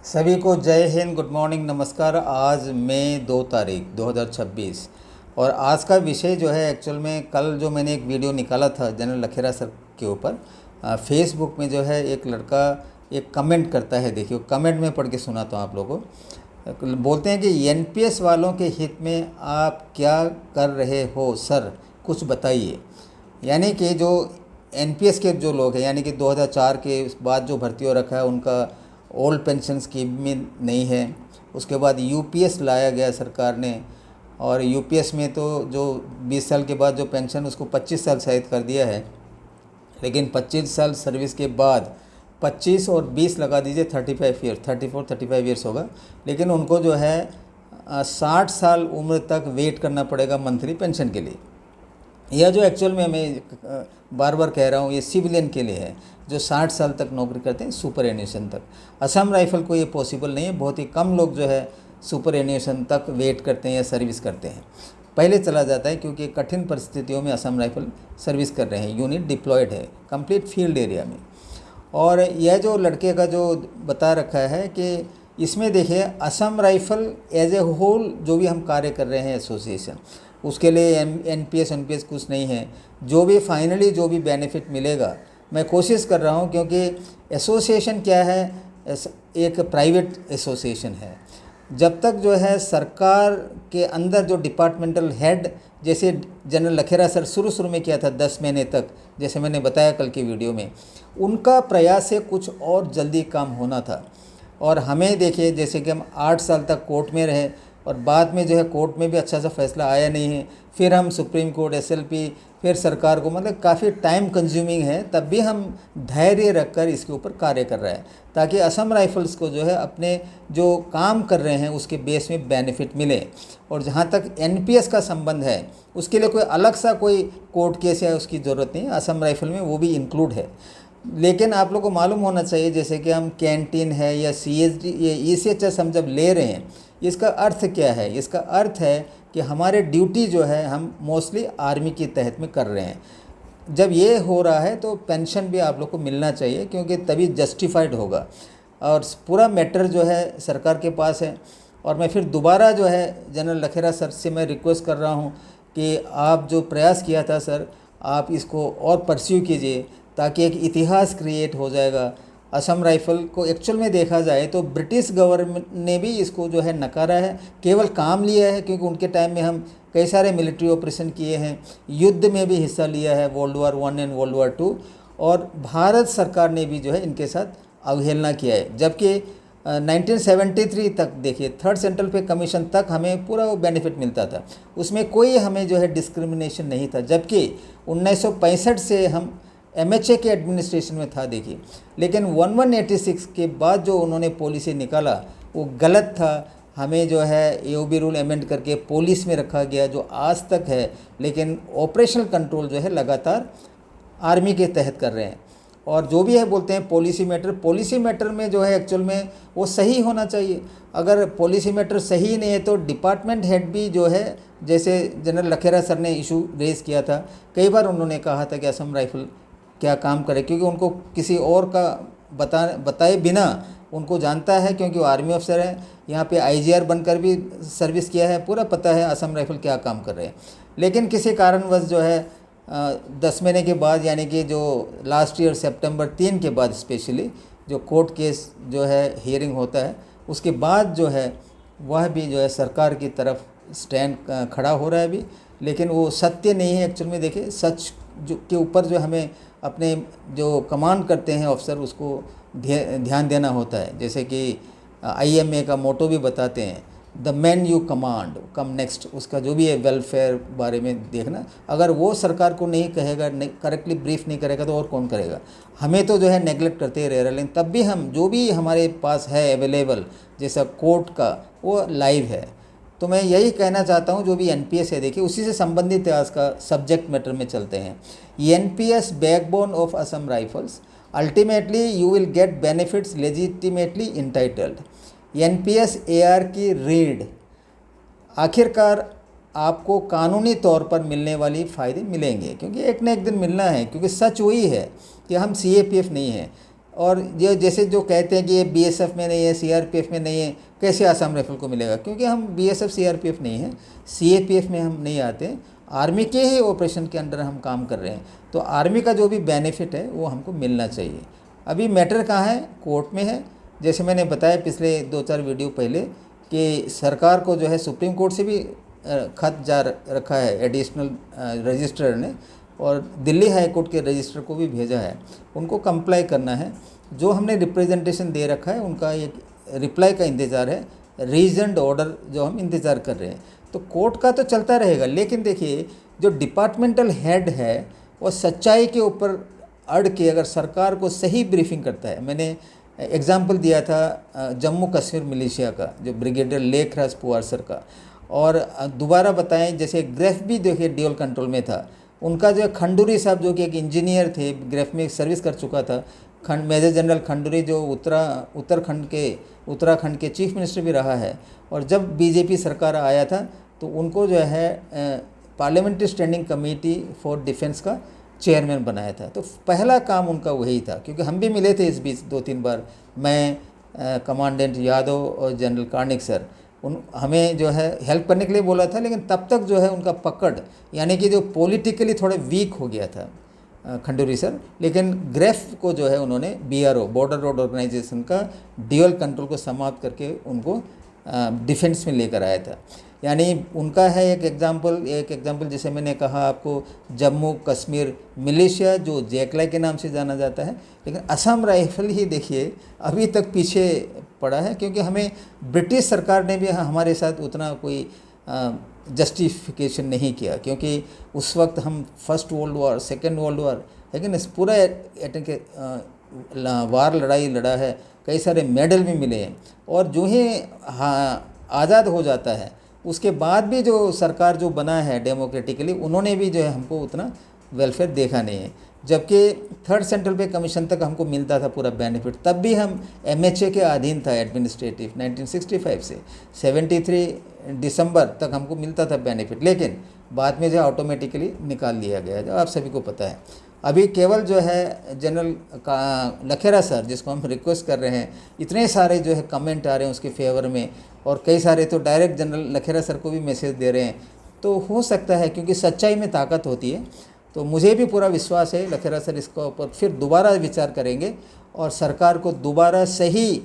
सभी को जय हिंद, गुड मॉर्निंग, नमस्कार। आज मई 2 तारीख 2026 और आज का विषय जो है एक्चुअल में कल जो मैंने एक वीडियो निकाला था जनरल लखेरा सर के ऊपर फेसबुक में जो है एक लड़का एक कमेंट करता है। देखिए कमेंट में पढ़ के सुनाता हूँ आप लोगों को। बोलते हैं कि एनपीएस वालों के हित में आप क्या कर रहे हो सर, कुछ बताइए। यानी कि जो एनपीएस के जो लोग हैं, यानी कि 2004 के बाद जो भर्ती हो रखा है उनका ओल्ड पेंशन स्कीम में नहीं है। उसके बाद यूपीएस लाया गया सरकार ने, और यूपीएस में तो जो 20 साल के बाद जो पेंशन उसको 25 साल शायद कर दिया है। लेकिन 25 साल सर्विस के बाद 25 और 20 लगा दीजिए 35 ईयर, 34-35 ईयर्स होगा। लेकिन उनको जो है 60 साल उम्र तक वेट करना पड़ेगा मंथली पेंशन के लिए। यह जो एक्चुअल में मैं बार बार कह रहा हूँ, ये सिविलियन के लिए है जो 60 साल तक नौकरी करते हैं सुपर एन्यूएशन तक। असम राइफल को ये पॉसिबल नहीं है। बहुत ही कम लोग जो है सुपर एन्यूएशन तक वेट करते हैं या सर्विस करते हैं। पहले चला जाता है क्योंकि कठिन परिस्थितियों में असम राइफल सर्विस कर रहे हैं। यूनिट डिप्लॉयड है कंप्लीट फील्ड एरिया में। और यह जो लड़के का जो बता रखा है कि इसमें देखिए Assam rifle as a whole जो भी हम कार्य कर रहे हैं एसोसिएशन, उसके लिए एनपीएस कुछ नहीं है। जो भी फाइनली जो भी बेनिफिट मिलेगा, मैं कोशिश कर रहा हूँ, क्योंकि एसोसिएशन क्या है, एक प्राइवेट एसोसिएशन है। जब तक जो है सरकार के अंदर जो डिपार्टमेंटल हेड, जैसे जनरल लखेरा सर शुरू में किया था 10 महीने तक, जैसे मैंने बताया कल की वीडियो में, उनका प्रयास है कुछ और जल्दी काम होना था। और हमें देखिए जैसे कि हम 8 साल तक कोर्ट में रहे और बाद में जो है कोर्ट में भी अच्छा सा फैसला आया नहीं है। फिर हम सुप्रीम कोर्ट, एसएलपी, फिर सरकार को, मतलब काफ़ी टाइम कंज्यूमिंग है। तब भी हम धैर्य रखकर इसके ऊपर कार्य कर रहे हैं ताकि असम राइफल्स को जो है अपने जो काम कर रहे हैं उसके बेस में बेनिफिट मिले। और जहाँ तक एनपीएस का संबंध है उसके लिए कोई अलग सा कोई कोर्ट केस या उसकी ज़रूरत नहीं है। असम राइफल में वो भी इंक्लूड है। लेकिन आप लोग को मालूम होना चाहिए जैसे कि हम कैंटीन है या सीएसडी या ईसीएचएस हम जब ले रहे हैं, इसका अर्थ क्या है? इसका अर्थ है कि हमारे ड्यूटी जो है हम मोस्टली आर्मी के तहत में कर रहे हैं। जब ये हो रहा है तो पेंशन भी आप लोग को मिलना चाहिए, क्योंकि तभी जस्टिफाइड होगा। और पूरा मैटर जो है सरकार के पास है। और मैं फिर दोबारा जो है जनरल लखेरा सर से मैं रिक्वेस्ट कर रहा हूँ कि आप जो प्रयास किया था सर, आप इसको और परस्यू कीजिए ताकि एक इतिहास क्रिएट हो जाएगा। असम राइफल को एक्चुअल में देखा जाए तो ब्रिटिश गवर्नमेंट ने भी इसको जो है नकारा है, केवल काम लिया है, क्योंकि उनके टाइम में हम कई सारे मिलिट्री ऑपरेशन किए हैं, युद्ध में भी हिस्सा लिया है, world war 1 and world war 2। और भारत सरकार ने भी जो है इनके साथ अवहेलना किया है। जबकि 1973 तक देखिए, थर्ड सेंट्रल पे कमीशन तक हमें पूरा वो बेनिफिट मिलता था, उसमें कोई हमें जो है डिस्क्रिमिनेशन नहीं था। जबकि 1965 से हम एमएचए के एडमिनिस्ट्रेशन में था देखिए। लेकिन 1186 के बाद जो उन्होंने पॉलिसी निकाला वो गलत था। हमें जो है एओबी रूल अमेंड करके पुलिस में रखा गया जो आज तक है, लेकिन ऑपरेशनल कंट्रोल जो है लगातार आर्मी के तहत कर रहे हैं। और जो भी है बोलते हैं पॉलिसी मैटर में जो है एक्चुअल में वो सही होना चाहिए। अगर पॉलिसी मैटर सही नहीं है तो डिपार्टमेंट हेड भी जो है, जैसे जनरल लखेरा सर ने इशू रेज़ किया था, कई बार उन्होंने कहा था कि असम राइफल क्या काम करे, क्योंकि उनको किसी और का बताए बिना उनको जानता है, क्योंकि वो आर्मी अफसर है, यहाँ पे आईजीआर बनकर भी सर्विस किया है, पूरा पता है असम राइफल क्या काम कर रहे हैं। लेकिन किसी कारणवश जो है 10 महीने के बाद, यानी कि जो लास्ट ईयर सितंबर 3 के बाद स्पेशली जो कोर्ट केस जो है हियरिंग होता है, उसके बाद जो है वह भी जो है सरकार की तरफ स्टैंड खड़ा हो रहा है अभी। लेकिन वो सत्य नहीं है एक्चुअल में। देखिए सच जो के ऊपर जो हमें अपने जो कमांड करते हैं ऑफिसर, उसको ध्यान देना होता है। जैसे कि आईएमए का मोटो भी बताते हैं, the man you command come next. उसका जो भी है वेलफेयर बारे में देखना, अगर वो सरकार को नहीं कहेगा, नहीं करेक्टली ब्रीफ नहीं करेगा तो और कौन करेगा? हमें तो जो है नेगलेक्ट करते ही रह रहे, लेकिन तब भी हम जो भी हमारे पास है अवेलेबल, जैसा कोर्ट का, वो लाइव है। तो मैं यही कहना चाहता हूँ, जो भी एनपीएस है देखिए उसी से संबंधित है। आज का सब्जेक्ट मैटर में चलते हैं। NPS backbone of Assam rifles, ultimately you will get benefits legitimately entitled. NPS AR की रीड, आखिरकार आपको कानूनी तौर पर मिलने वाली फ़ायदे मिलेंगे, क्योंकि एक न एक दिन मिलना है। क्योंकि सच वही है कि हम सीएपीएफ नहीं है और ये जैसे जो कहते हैं कि ये बीएसएफ में नहीं है, सीआरपीएफ में नहीं है, कैसे आसाम राइफल को मिलेगा? क्योंकि हम बीएसएफ सीआरपीएफ नहीं है, सीएपीएफ में हम नहीं आते, आर्मी के ही ऑपरेशन के अंडर हम काम कर रहे हैं। तो आर्मी का जो भी बेनिफिट है वो हमको मिलना चाहिए। अभी मैटर कहाँ है? कोर्ट में है। जैसे मैंने बताया पिछले 2-4 वीडियो पहले कि सरकार को जो है सुप्रीम कोर्ट से भी खत जा रखा है एडिशनल रजिस्ट्रार ने, और दिल्ली हाई कोर्ट के रजिस्ट्रार को भी भेजा है। उनको कंप्लाई करना है। जो हमने रिप्रेजेंटेशन दे रखा है उनका एक रिप्लाई का इंतज़ार है, रीजन्ड ऑर्डर जो हम इंतज़ार कर रहे हैं। तो कोर्ट का तो चलता रहेगा, लेकिन देखिए जो डिपार्टमेंटल हेड है वो सच्चाई के ऊपर अड़ के अगर सरकार को सही ब्रीफिंग करता है। मैंने एग्जाम्पल दिया था जम्मू कश्मीर मिलिशिया का, जो ब्रिगेडियर लेखराज पुवार सर का, और दोबारा बताएं जैसे ग्रेफ भी देखिए ड्यूल कंट्रोल में था। उनका जो खंडूरी साहब जो कि एक इंजीनियर थे, ग्रेफ में सर्विस कर चुका था, मेजर जनरल खंडूरी, जो उत्तराखंड के चीफ मिनिस्टर भी रहा है, और जब बीजेपी सरकार आया था तो उनको जो है parliamentary standing committee for defence का चेयरमैन बनाया था। तो पहला काम उनका वही था, क्योंकि हम भी मिले थे इस बीच 2-3 बार, मैं, कमांडेंट यादव और जनरल कार्निक सर, हमें जो है हेल्प करने के लिए बोला था, लेकिन तब तक जो है उनका पकड़, यानी कि जो पॉलिटिकली थोड़े वीक हो गया था खंडूरी सर, लेकिन ग्रेफ को जो है उन्होंने BRO, बॉर्डर रोड ऑर्गेनाइजेशन का ड्यूअल कंट्रोल को समाप्त करके उनको डिफेंस में लेकर आया था। यानी उनका है एक एग्जाम्पल जैसे मैंने कहा आपको, जम्मू कश्मीर मिलिशिया जो जैकलाई के नाम से जाना जाता है, लेकिन असम राइफल ही देखिए अभी तक पीछे पड़ा है, क्योंकि हमें ब्रिटिश सरकार ने भी हमारे साथ उतना कोई जस्टिफिकेशन नहीं किया, क्योंकि उस वक्त हम first world war, second world war, लेकिन इस पूरा वार लड़ाई लड़ा है, कई सारे मेडल भी मिले हैं, और जो ही आज़ाद हो जाता है उसके बाद भी जो सरकार जो बना है डेमोक्रेटिकली, उन्होंने भी जो है हमको उतना वेलफेयर देखा नहीं है। जबकि थर्ड सेंट्रल पे कमीशन तक हमको मिलता था पूरा बेनिफिट, तब भी हम MHA के अधीन था एडमिनिस्ट्रेटिव, 1965 से 73 दिसंबर तक हमको मिलता था बेनिफिट, लेकिन बाद में जो ऑटोमेटिकली निकाल लिया गया, जो आप सभी को पता है। अभी केवल जो है जनरल लखेरा सर, जिसको हम रिक्वेस्ट कर रहे हैं, इतने सारे जो है कमेंट आ रहे हैं उसके फेवर में, और कई सारे तो डायरेक्ट जनरल लखेरा सर को भी मैसेज दे रहे हैं। तो हो सकता है, क्योंकि सच्चाई में ताकत होती है, तो मुझे भी पूरा विश्वास है लखेरा सर इसके ऊपर फिर दोबारा विचार करेंगे और सरकार को दोबारा सही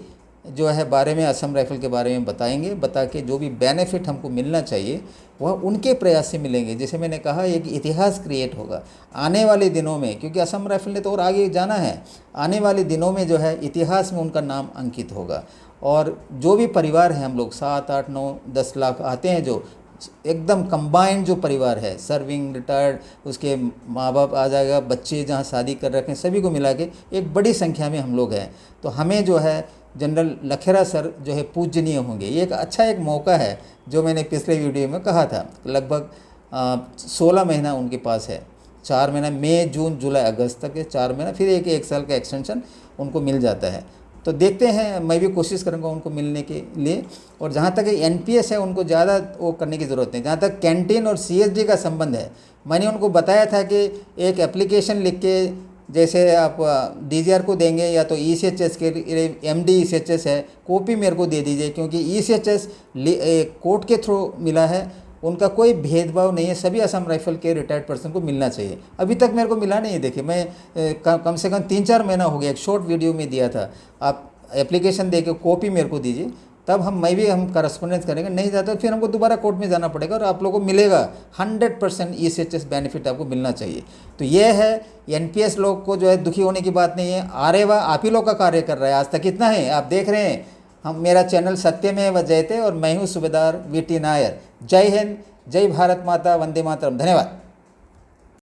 जो है बारे में, असम राइफल के बारे में बताएंगे, बता के जो भी बेनिफिट हमको मिलना चाहिए वह उनके प्रयास से मिलेंगे। जैसे मैंने कहा, एक इतिहास क्रिएट होगा आने वाले दिनों में, क्योंकि असम राइफल ने तो और आगे जाना है। आने वाले दिनों में जो है इतिहास में उनका नाम अंकित होगा, और जो भी परिवार है, हम लोग 7, 8, 9, 10 लाख आते हैं, जो एकदम कंबाइंड जो परिवार है, सर्विंग, रिटायर्ड, उसके माँ बाप आ जाएगा, बच्चे जहाँ शादी कर रखे हैं, सभी को मिला के एक बड़ी संख्या में हम लोग हैं। तो हमें जो है जनरल लखेरा सर जो है पूजनीय होंगे। ये एक अच्छा एक मौका है, जो मैंने पिछले वीडियो में कहा था। लगभग 16 महीना उनके पास है, 4 महीना, मई, जून, जुलाई, अगस्त तक है, 4 महीना, फिर एक साल का एक्सटेंशन उनको मिल जाता है। तो देखते हैं, मैं भी कोशिश करूँगा उनको मिलने के लिए। और जहाँ तक NPS है, उनको ज़्यादा वो करने की ज़रूरत नहीं। जहाँ तक कैंटीन और CSD का संबंध है, मैंने उनको बताया था कि एक एप्लीकेशन लिख के, जैसे आप DGR को देंगे या तो ECHS के MD ECHS है, कॉपी मेरे को दे दीजिए, क्योंकि ECHS कोर्ट के थ्रू मिला है, उनका कोई भेदभाव नहीं है, सभी असम राइफल के रिटायर्ड पर्सन को मिलना चाहिए। अभी तक मेरे को मिला नहीं है। देखिए, मैं कम से कम 3-4 महीना हो गया, एक शॉर्ट वीडियो में दिया था, आप एप्लीकेशन दे के कॉपी मेरे को दीजिए, तब हम करस्पॉन्डेंस करेंगे। नहीं जाता तो फिर हमको दोबारा कोर्ट में जाना पड़ेगा, और आप लोगों को मिलेगा 100% ECHS बेनिफिट आपको मिलना चाहिए। तो ये है, NPS लोग को जो है दुखी होने की बात नहीं है। आरेवा आप ही लोग का कार्य कर रहा है, आज तक इतना है। आप देख रहे हैं, हम, मेरा चैनल सत्यमेव जयते, और मैं हूँ सूबेदार VT नायर। जय हिंद, जय भारत माता, वंदे मातरम। धन्यवाद।